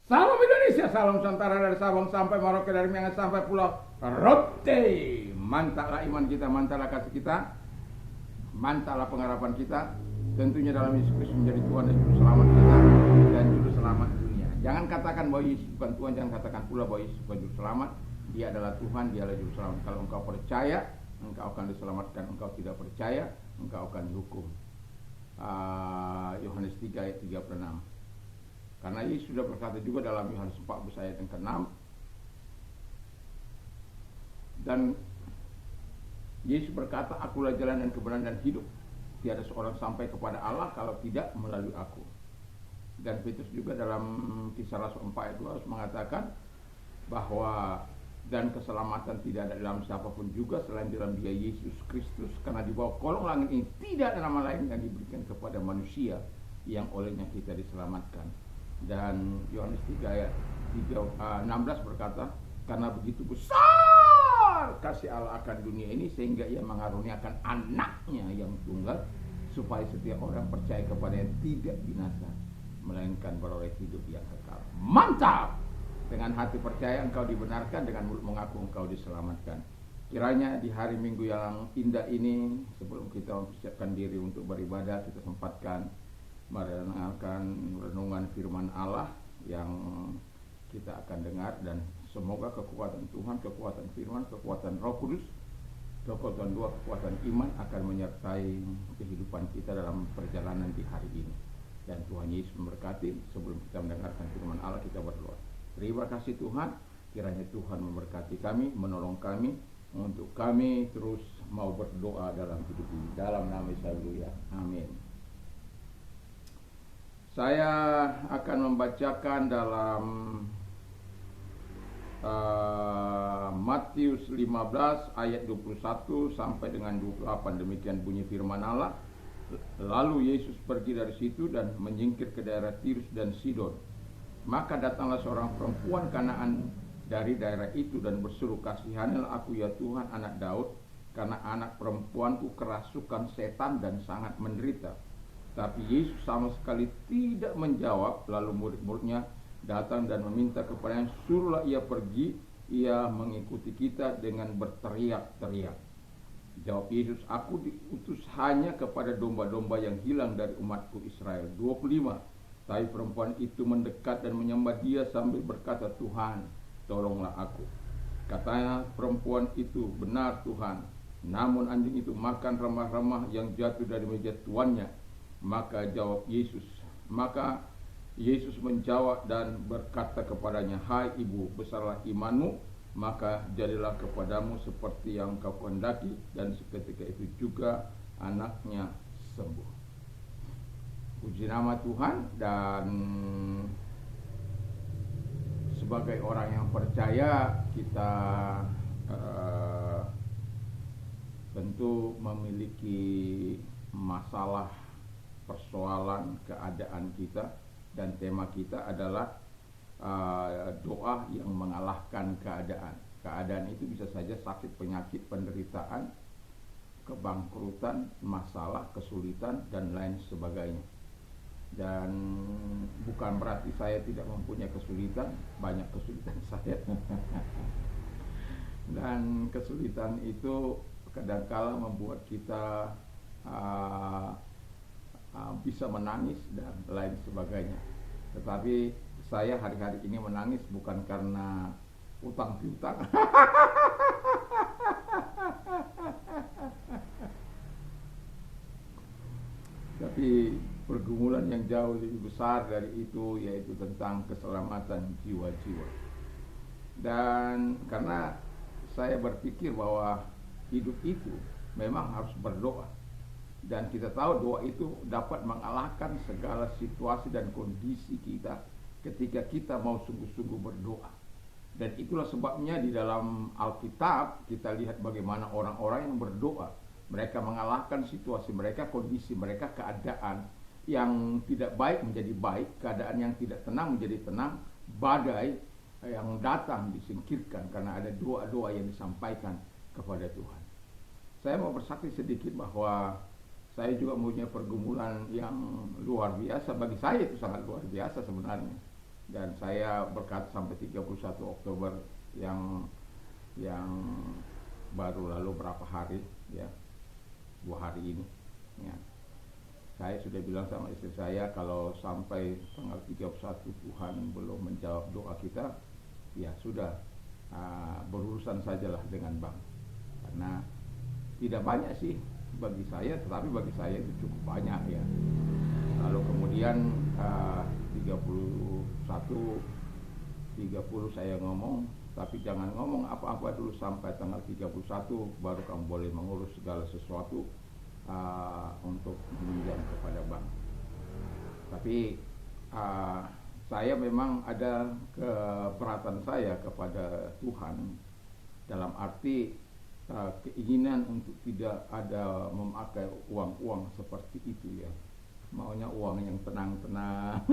Salam Indonesia, salam Nusantara dari Sabang sampai Merauke, dari Miangas sampai Pulau Rote. Mantaplah iman kita, mantaplah kasih kita, mantaplah pengharapan kita. Tentunya dalam Yesus Kristus menjadi Tuhan dan Juru Selamat kita dan Juru Selamat dunia. Jangan katakan bahwa Yesus bukan Tuhan, jangan katakan pula bahwa Yesus bukan Juru Selamat. Dia adalah Tuhan, dia adalah Juru Selamat. Kalau engkau percaya, engkau akan diselamatkan. Engkau tidak percaya, engkau akan dihukum. Yohanes 3 ayat 36. Karena Yesus sudah berkata juga dalam Yohanes 14 ayat yang ke-6. Dan Yesus berkata, akulah jalan dan kebenaran dan hidup. Tiada seorang sampai kepada Allah kalau tidak melalui aku. Dan Petrus juga dalam Kisah Rasul 4 ayat 2 mengatakan bahwa dan keselamatan tidak ada dalam siapapun juga selain dalam Dia Yesus Kristus. Karena di bawah kolong langit ini tidak ada nama lain yang diberikan kepada manusia yang olehnya kita diselamatkan. Dan Yohanes 3 ayat 16 berkata, karena begitu besar kasih Allah akan dunia ini sehingga ia mengaruniakan anaknya yang tunggal supaya setiap orang percaya kepada yang tidak binasa melainkan beroleh hidup yang kekal. Mantap! Dengan hati percaya engkau dibenarkan, dengan mulut mengaku engkau diselamatkan. Kiranya di hari Minggu yang indah ini, sebelum kita mempersiapkan diri untuk beribadah, kita sempatkan merenungkan renungan firman Allah yang kita akan dengar, dan semoga kekuatan Tuhan, kekuatan firman, kekuatan Roh Kudus, kekuatan doa, kekuatan iman akan menyertai kehidupan kita dalam perjalanan di hari ini. Dan Tuhan Yesus memberkati. Sebelum kita mendengarkan firman Allah, kita berdoa. Terima kasih Tuhan, kiranya Tuhan memberkati kami, menolong kami untuk kami terus mau berdoa dalam hidup ini. Dalam nama Yesus, haleluya. Amin. Saya akan membacakan dalam Matius 15 ayat 21 sampai dengan 28. Demikian bunyi firman Allah. Lalu Yesus pergi dari situ dan menyingkir ke daerah Tirus dan Sidon. Maka datanglah seorang perempuan Kanaan dari daerah itu dan berseru, kasihanilah aku ya Tuhan, anak Daud, karena anak perempuanku kerasukan setan dan sangat menderita. Tapi Yesus sama sekali tidak menjawab. Lalu murid-muridnya datang dan meminta kepadanya, suruhlah ia pergi. Ia mengikuti kita dengan berteriak-teriak. Jawab Yesus, aku diutus hanya kepada domba-domba yang hilang dari umatku Israel. 25. Tapi perempuan itu mendekat dan menyembah Dia sambil berkata, Tuhan, tolonglah aku. Katanya perempuan itu, benar Tuhan. Namun anjing itu makan remah-remah yang jatuh dari meja tuannya. Maka Yesus menjawab dan berkata kepadanya, hai ibu, besarlah imanmu, maka jadilah kepadamu seperti yang kau kehendaki. Dan seketika itu juga anaknya sembuh. Puji nama Tuhan. Dan sebagai orang yang percaya, kita tentu memiliki masalah, persoalan, keadaan kita, dan tema kita adalah doa yang mengalahkan keadaan. Keadaan itu bisa saja sakit, penyakit, penderitaan, kebangkrutan, masalah, kesulitan, dan lain sebagainya. Dan bukan berarti saya tidak mempunyai kesulitan, banyak kesulitan saya. Dan kesulitan itu kadangkala membuat kita bisa menangis dan lain sebagainya. Tetapi saya hari-hari ini menangis bukan karena utang piutang. Tapi pergumulan yang jauh lebih besar dari itu, yaitu tentang keselamatan jiwa-jiwa. Dan karena saya berpikir bahwa hidup itu memang harus berdoa. Dan kita tahu doa itu dapat mengalahkan segala situasi dan kondisi kita ketika kita mau sungguh-sungguh berdoa. Dan itulah sebabnya di dalam Alkitab kita lihat bagaimana orang-orang yang berdoa, mereka mengalahkan situasi mereka, kondisi mereka, keadaan yang tidak baik menjadi baik, keadaan yang tidak tenang menjadi tenang, badai yang datang disingkirkan karena ada doa-doa yang disampaikan kepada Tuhan. Saya mau bersaksi sedikit bahwa saya juga mempunyai pergumulan yang luar biasa. Bagi saya itu sangat luar biasa sebenarnya. Dan saya berkata sampai 31 Oktober yang baru lalu berapa hari ya, 2 hari ini ya. Saya sudah bilang sama istri saya, kalau sampai tanggal 31 Tuhan belum menjawab doa kita, ya sudah, berurusan sajalah dengan bank. Karena tidak banyak sih bagi saya, tetapi bagi saya itu cukup banyak ya. Lalu kemudian 30 saya ngomong, tapi jangan ngomong apa-apa dulu sampai tanggal 31, baru kamu boleh mengurus segala sesuatu untuk meminjam kepada bank. Tapi saya memang ada keberatan saya kepada Tuhan, dalam arti keinginan untuk tidak ada memakai uang-uang seperti itu ya. Maunya uang yang tenang-tenang.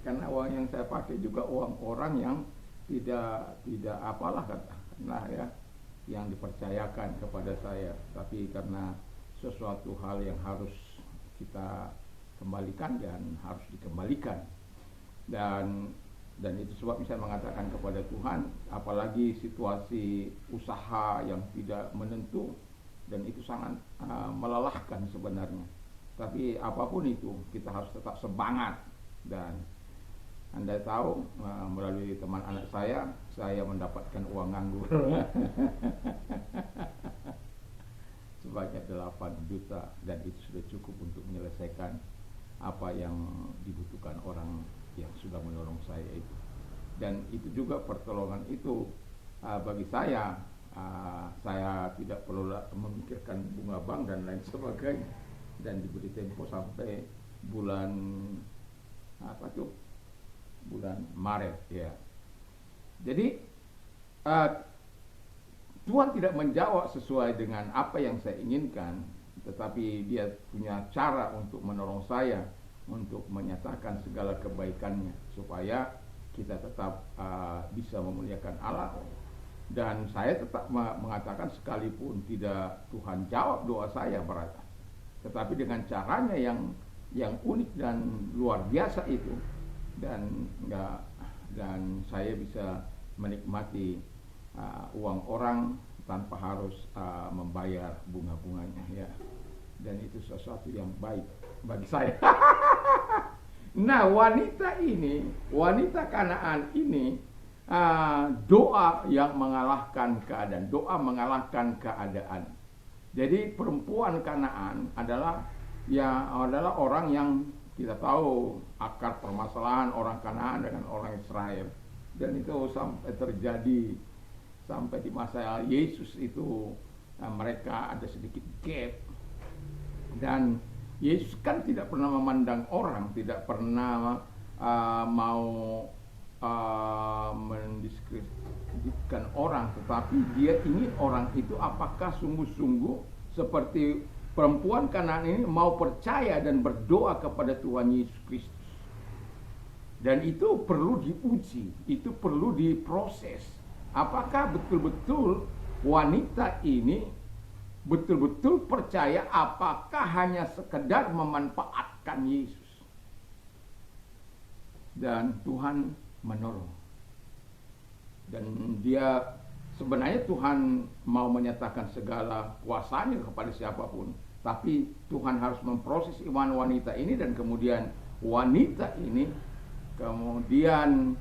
Karena uang yang saya pakai juga uang orang yang tidak apalah katakanlah ya, yang dipercayakan kepada saya. Tapi karena sesuatu hal yang harus kita kembalikan dan harus dikembalikan, dan itu sebab saya mengatakan kepada Tuhan, apalagi situasi usaha yang tidak menentu, dan itu sangat melelahkan sebenarnya. Tapi apapun itu kita harus tetap semangat. Dan Anda tahu, melalui teman anak saya mendapatkan uang nganggur sebanyak 8 juta, dan itu sudah cukup untuk menyelesaikan apa yang dibutuhkan orang yang sudah menolong saya itu. Dan itu juga pertolongan itu bagi saya tidak perlu memikirkan bunga bank dan lain sebagainya, dan diberi tempo sampai bulan bulan Maret ya. Jadi Tuhan tidak menjawab sesuai dengan apa yang saya inginkan, tetapi Dia punya cara untuk menolong saya, untuk menyatakan segala kebaikannya, supaya kita tetap bisa memuliakan Allah. Dan saya tetap mengatakan, sekalipun tidak Tuhan jawab doa saya berat, tetapi dengan caranya yang unik dan luar biasa itu, dan saya bisa menikmati uang orang tanpa harus membayar bunga-bunganya ya. Dan itu sesuatu yang baik bagi saya. Nah, wanita Kanaan ini, doa yang mengalahkan keadaan, doa mengalahkan keadaan. Jadi perempuan Kanaan adalah orang yang kita tahu akar permasalahan orang Kanaan dengan orang Israel, dan itu sampai terjadi sampai di masa Yesus itu, mereka ada sedikit gap. Dan Yesus kan tidak pernah memandang orang, tidak pernah mau mendiskreditkan orang, tetapi Dia ingin orang itu apakah sungguh-sungguh seperti perempuan Kanaan ini mau percaya dan berdoa kepada Tuhan Yesus Kristus. Dan itu perlu diuji, itu perlu diproses. Apakah betul-betul wanita ini betul-betul percaya, apakah hanya sekedar memanfaatkan Yesus? Dan Tuhan menolong. Dan sebenarnya Tuhan mau menyatakan segala kuasanya kepada siapapun, tapi Tuhan harus memproses iman wanita ini, dan kemudian wanita ini kemudian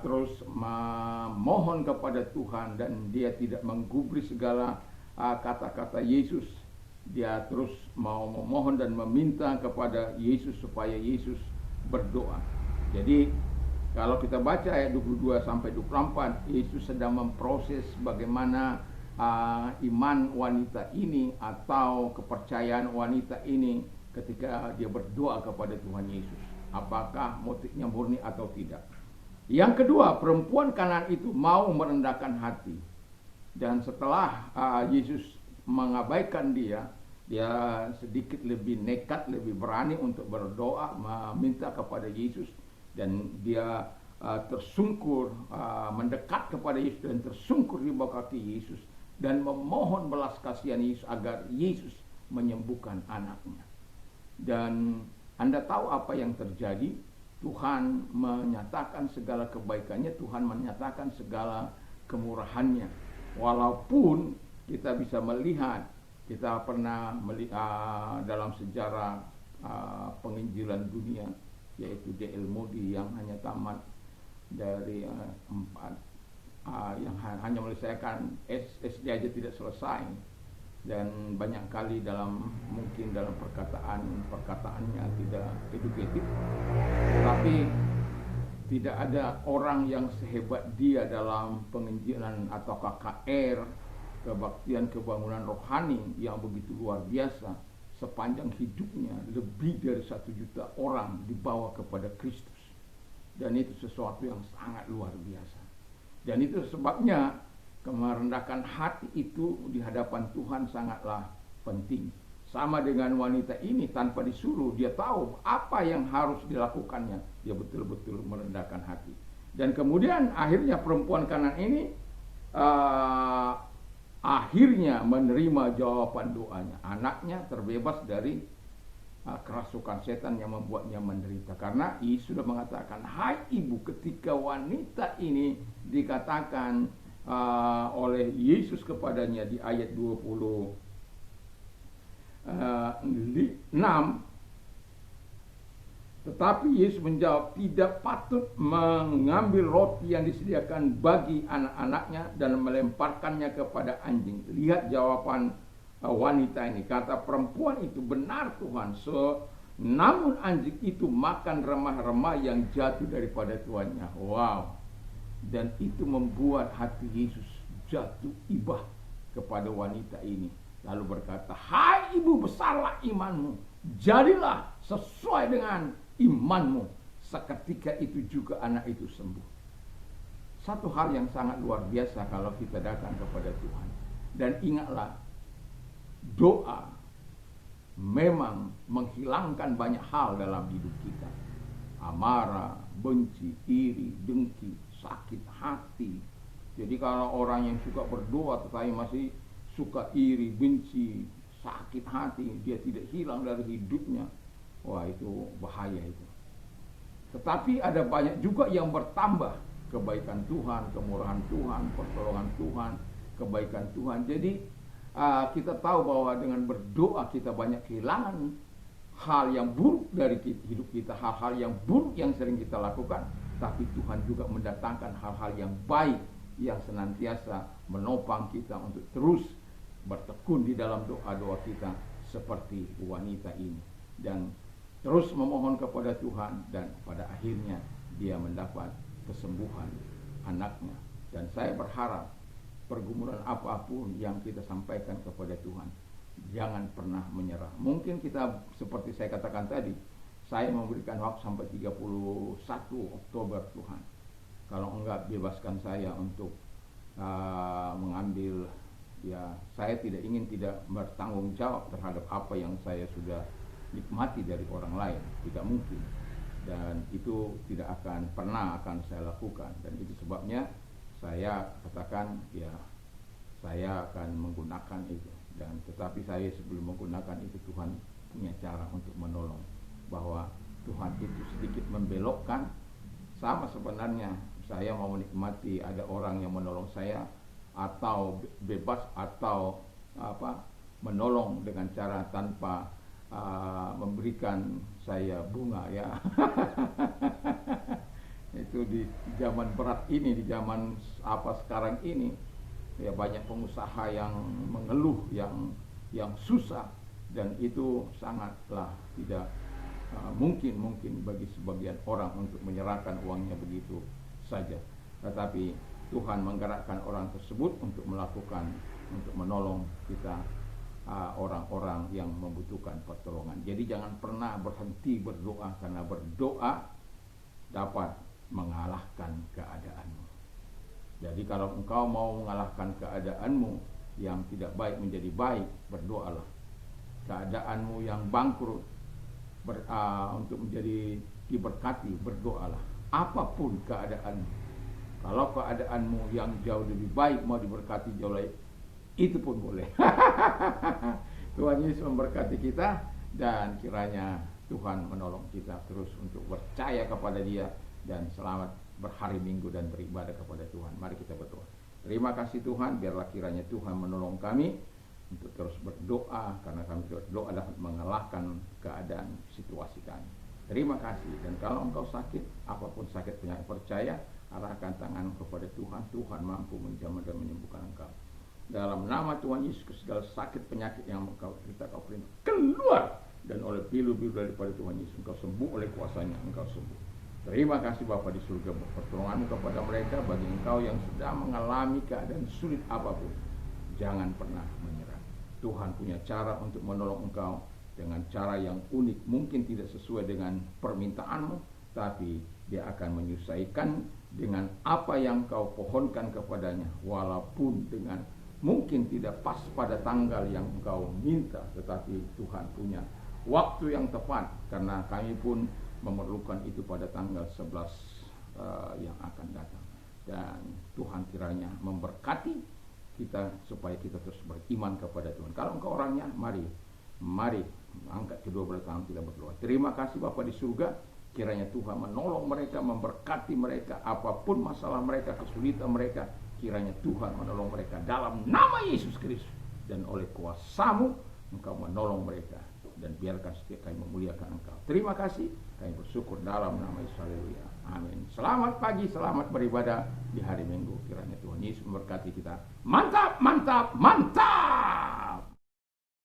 terus memohon kepada Tuhan, dan dia tidak menggubris segala kata-kata Yesus. Dia terus mau memohon dan meminta kepada Yesus supaya Yesus berdoa. Jadi kalau kita baca ayat 22 sampai 24, Yesus sedang memproses bagaimana iman wanita ini atau kepercayaan wanita ini ketika dia berdoa kepada Tuhan Yesus. Apakah motifnya murni atau tidak? Yang kedua, perempuan Kanaan itu mau merendahkan hati. Dan setelah Yesus mengabaikan dia sedikit lebih nekat, lebih berani untuk berdoa, meminta kepada Yesus. Dan dia tersungkur, mendekat kepada Yesus dan tersungkur di bawah kaki Yesus, dan memohon belas kasihan Yesus agar Yesus menyembuhkan anaknya. Dan Anda tahu apa yang terjadi? Tuhan menyatakan segala kebaikannya, Tuhan menyatakan segala kemurahannya. Walaupun kita bisa melihat, kita pernah melihat dalam sejarah penginjilan dunia, yaitu D.L. Moody yang hanya tamat dari yang hanya menyelesaikan SD aja tidak selesai, dan banyak kali mungkin dalam perkataannya tidak edukatif, tapi tidak ada orang yang sehebat dia dalam penginjilan atau KKR, kebaktian kebangunan rohani yang begitu luar biasa. Sepanjang hidupnya lebih dari 1 juta orang dibawa kepada Kristus, dan itu sesuatu yang sangat luar biasa. Dan itu sebabnya merendahkan hati itu di hadapan Tuhan sangatlah penting. Sama dengan wanita ini, tanpa disuruh dia tahu apa yang harus dilakukannya. Dia betul-betul merendahkan hati. Dan kemudian akhirnya perempuan Kanaan ini akhirnya menerima jawaban doanya. Anaknya terbebas dari kerasukan setan yang membuatnya menderita. Karena Yesus sudah mengatakan, hai ibu, ketika wanita ini dikatakan oleh Yesus kepadanya di ayat 26, tetapi Yesus menjawab, tidak patut mengambil roti yang disediakan bagi anak-anaknya dan melemparkannya kepada anjing. Lihat jawaban wanita ini. Kata perempuan itu, benar Tuhan, namun anjing itu makan remah-remah yang jatuh daripada tuannya. Wow. Dan itu membuat hati Yesus jatuh ibah kepada wanita ini. Lalu berkata, hai ibu, besarlah imanmu, jadilah sesuai dengan imanmu. Seketika itu juga anak itu sembuh. Satu hal yang sangat luar biasa kalau kita datang kepada Tuhan. Dan ingatlah, doa memang menghilangkan banyak hal dalam hidup kita. Amarah, benci, iri, dengki, sakit hati. Jadi kalau orang yang suka berdoa tetapi masih suka iri, benci, sakit hati, dia tidak hilang dari hidupnya, wah itu bahaya itu. Tetapi ada banyak juga yang bertambah, kebaikan Tuhan, kemurahan Tuhan, pertolongan Tuhan, kebaikan Tuhan. Jadi kita tahu bahwa dengan berdoa kita banyak kehilangan hal yang buruk dari hidup kita, hal-hal yang buruk yang sering kita lakukan. Tapi Tuhan juga mendatangkan hal-hal yang baik yang senantiasa menopang kita untuk terus bertekun di dalam doa-doa kita seperti wanita ini, dan terus memohon kepada Tuhan, dan pada akhirnya dia mendapat kesembuhan anaknya. Dan saya berharap pergumulan apapun yang kita sampaikan kepada Tuhan, jangan pernah menyerah. Mungkin kita seperti saya katakan tadi, saya memberikan waktu sampai 31 Oktober Tuhan. Kalau enggak, bebaskan saya untuk mengambil, ya saya tidak ingin tidak bertanggung jawab terhadap apa yang saya sudah nikmati dari orang lain. Tidak mungkin. Dan itu tidak akan pernah akan saya lakukan. Dan itu sebabnya saya katakan, ya saya akan menggunakan itu. Dan tetapi saya sebelum menggunakan itu, Tuhan punya cara untuk menolong. Bahwa Tuhan itu sedikit membelokkan. Sama sebenarnya saya mau menikmati ada orang yang menolong saya, atau bebas, atau menolong dengan cara tanpa memberikan saya bunga, ya. Itu di zaman berat ini, di zaman sekarang ini, ya banyak pengusaha yang mengeluh, yang susah, dan itu sangatlah tidak mungkin bagi sebagian orang untuk menyerahkan uangnya begitu saja. Tetapi Tuhan menggerakkan orang tersebut untuk menolong kita, orang-orang yang membutuhkan pertolongan. Jadi jangan pernah berhenti berdoa, karena berdoa dapat mengalahkan keadaanmu. Jadi kalau engkau mau mengalahkan keadaanmu yang tidak baik menjadi baik, berdoalah. Keadaanmu yang bangkrut untuk menjadi diberkati, berdoalah. Apapun keadaanmu, kalau keadaanmu yang jauh lebih baik mau diberkati jauh lebih, itu pun boleh. Tuhan Yesus memberkati kita, dan kiranya Tuhan menolong kita terus untuk percaya kepada Dia dan selamat berhari Minggu dan beribadah kepada Tuhan. Mari kita berdoa. Terima kasih Tuhan, biarlah kiranya Tuhan menolong kami untuk terus berdoa, karena kami berdoa dapat mengalahkan keadaan situasi kami. Terima kasih. Dan kalau engkau sakit, apapun sakit penyakit, percaya, arahkan tangan kepada Tuhan. Tuhan mampu menjamah dan menyembuhkan engkau. Dalam nama Tuhan Yesus, segala sakit penyakit yang engkau perintah, keluar. Dan oleh pilu-pilu daripada Tuhan Yesus, engkau sembuh oleh kuasanya, engkau sembuh. Terima kasih Bapa di surga, pertolonganmu kepada mereka. Bagi engkau yang sedang mengalami keadaan sulit apapun, jangan pernah menyerah. Tuhan punya cara untuk menolong engkau dengan cara yang unik, mungkin tidak sesuai dengan permintaanmu, tapi Dia akan menyelesaikan dengan apa yang kau pohonkan kepadanya, walaupun dengan mungkin tidak pas pada tanggal yang engkau minta, tetapi Tuhan punya waktu yang tepat, karena kami pun memerlukan itu pada tanggal 11 yang akan datang. Dan Tuhan kiranya memberkati kita supaya kita terus beriman kepada Tuhan. Kalau engkau orangnya, mari angkat kedua belah tangan kita berdoa. Terima kasih Bapa di surga, kiranya Tuhan menolong mereka, memberkati mereka, apapun masalah mereka, kesulitan mereka, kiranya Tuhan menolong mereka dalam nama Yesus Kristus. Dan oleh kuasa-Mu Engkau menolong mereka, dan biarkan setiap kami memuliakan Engkau. Terima kasih, kami bersyukur dalam nama Yesus. Haleluya. Amin. Selamat pagi, selamat beribadah di hari Minggu. Kiranya Tuhan Yesus memberkati kita. Mantap, mantap, mantap.